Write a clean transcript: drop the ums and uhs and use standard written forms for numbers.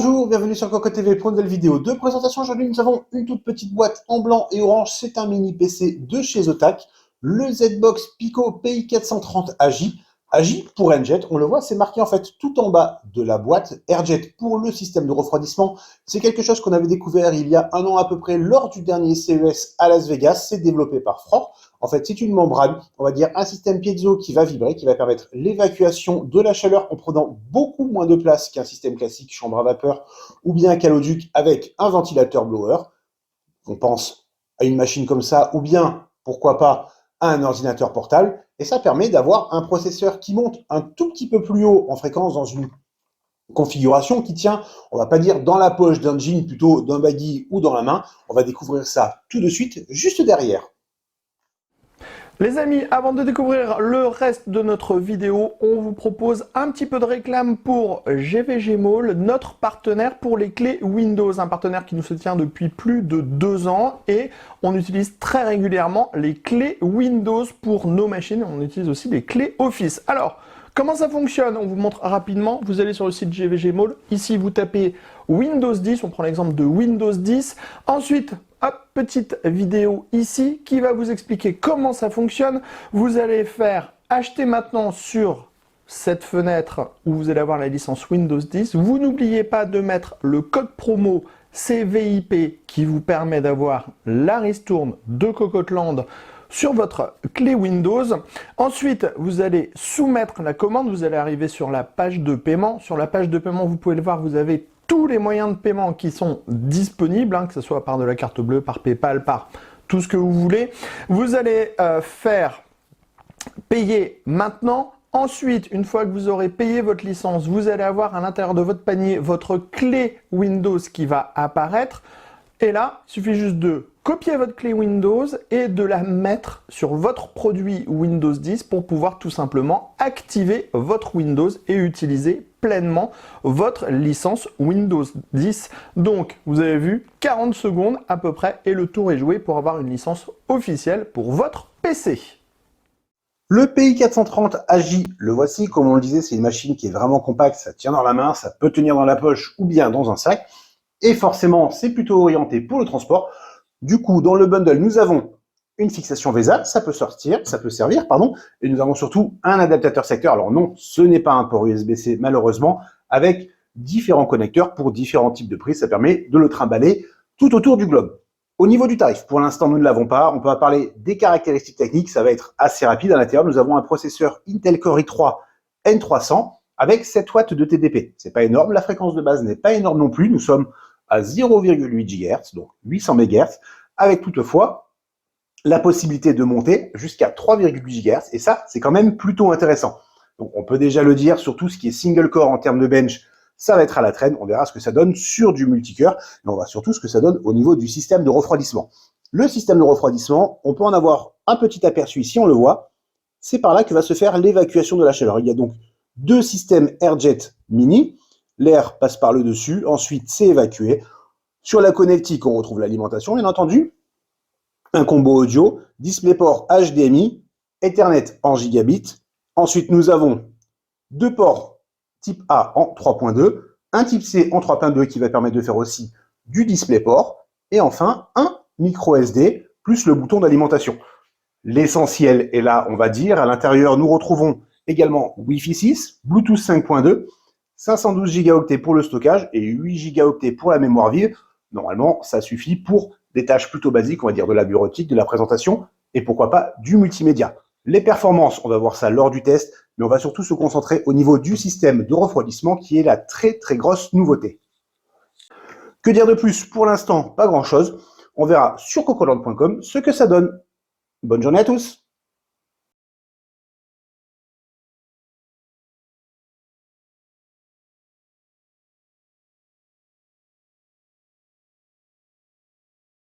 Bonjour, bienvenue sur Coco TV pour une nouvelle vidéo de présentation. Aujourd'hui, nous avons une toute petite boîte en blanc et orange. C'est un mini PC de chez Zotac, le ZBox Pico PI430 AJ. AJ pour Airjet, on le voit, c'est marqué en fait tout en bas de la boîte. Airjet pour le système de refroidissement. C'est quelque chose qu'on avait découvert il y a un an à peu près lors du dernier CES à Las Vegas. C'est développé par Frore. En fait, c'est une membrane, on va dire un système piezo qui va vibrer, qui va permettre l'évacuation de la chaleur en prenant beaucoup moins de place qu'un système classique chambre à vapeur ou bien un caloduc avec un ventilateur blower. On pense à une machine comme ça ou bien, pourquoi pas, à un ordinateur portable. Et ça permet d'avoir un processeur qui monte un tout petit peu plus haut en fréquence dans une configuration qui tient, on va pas dire dans la poche d'un jean, plutôt d'un baggy ou dans la main. On va découvrir ça tout de suite, juste derrière. Les amis, avant de découvrir le reste de notre vidéo, on vous propose un petit peu de réclame pour GVG Mall, notre partenaire pour les clés Windows, un partenaire qui nous soutient depuis plus de 2 ans et on utilise très régulièrement les clés Windows pour nos machines, on utilise aussi les clés Office. Alors, comment ça fonctionne? On vous montre rapidement, vous allez sur le site GVG Mall, ici vous tapez Windows 10, on prend l'exemple de Windows 10, ensuite, hop, petite vidéo ici qui va vous expliquer comment ça fonctionne. Vous allez faire acheter maintenant sur cette fenêtre où vous allez avoir la licence Windows 10. Vous n'oubliez pas de mettre le code promo CVIP qui vous permet d'avoir la ristourne de Cocotland sur votre clé Windows. Ensuite, vous allez soumettre la commande. Vous allez arriver sur la page de paiement. Sur la page de paiement, vous pouvez le voir, vous avez tous les moyens de paiement qui sont disponibles, que ce soit par de la carte bleue, par PayPal, par tout ce que vous voulez. Vous allez faire payer maintenant. Ensuite, une fois que vous aurez payé votre licence, vous allez avoir à l'intérieur de votre panier votre clé Windows qui va apparaître. Et là, il suffit juste de copier votre clé Windows et de la mettre sur votre produit Windows 10 pour pouvoir tout simplement activer votre Windows et utiliser pleinement votre licence Windows 10. Donc, vous avez vu, 40 secondes à peu près et le tour est joué pour avoir une licence officielle pour votre PC. Le PI430 AJ, le voici, comme on le disait, c'est une machine qui est vraiment compacte, ça tient dans la main, ça peut tenir dans la poche ou bien dans un sac. Et forcément, c'est plutôt orienté pour le transport. Du coup, dans le bundle, nous avons une fixation VESA, ça peut servir, et nous avons surtout un adaptateur secteur. Alors non, ce n'est pas un port USB-C, malheureusement, avec différents connecteurs pour différents types de prises. Ça permet de le trimballer tout autour du globe. Au niveau du tarif, pour l'instant, nous ne l'avons pas. On peut parler des caractéristiques techniques, ça va être assez rapide. À l'intérieur, nous avons un processeur Intel Core i3 N300 avec 7 watts de TDP. C'est pas énorme, la fréquence de base n'est pas énorme non plus. Nous sommes à 0,8 GHz, donc 800 MHz, avec toutefois la possibilité de monter jusqu'à 3,8 GHz, et ça, c'est quand même plutôt intéressant. Donc on peut déjà le dire, sur tout ce qui est single core en termes de bench, ça va être à la traîne, on verra ce que ça donne sur du multicœur, et on verra surtout ce que ça donne au niveau du système de refroidissement. Le système de refroidissement, on peut en avoir un petit aperçu ici, on le voit, c'est par là que va se faire l'évacuation de la chaleur. Il y a donc 2 systèmes Airjet mini, l'air passe par le dessus, ensuite c'est évacué. Sur la connectique, on retrouve l'alimentation, bien entendu, un combo audio, DisplayPort HDMI, Ethernet en gigabit. Ensuite, nous avons 2 ports type A en 3.2, un type C en 3.2 qui va permettre de faire aussi du DisplayPort, et enfin un micro SD plus le bouton d'alimentation. L'essentiel est là, on va dire. À l'intérieur, nous retrouvons également Wi-Fi 6, Bluetooth 5.2, 512 Go pour le stockage et 8 Go pour la mémoire vive. Normalement, ça suffit pour des tâches plutôt basiques, on va dire de la bureautique, de la présentation et pourquoi pas du multimédia. Les performances, on va voir ça lors du test, mais on va surtout se concentrer au niveau du système de refroidissement qui est la très grosse nouveauté. Que dire de plus? Pour l'instant, pas grand chose. On verra sur cocoland.com ce que ça donne. Bonne journée à tous!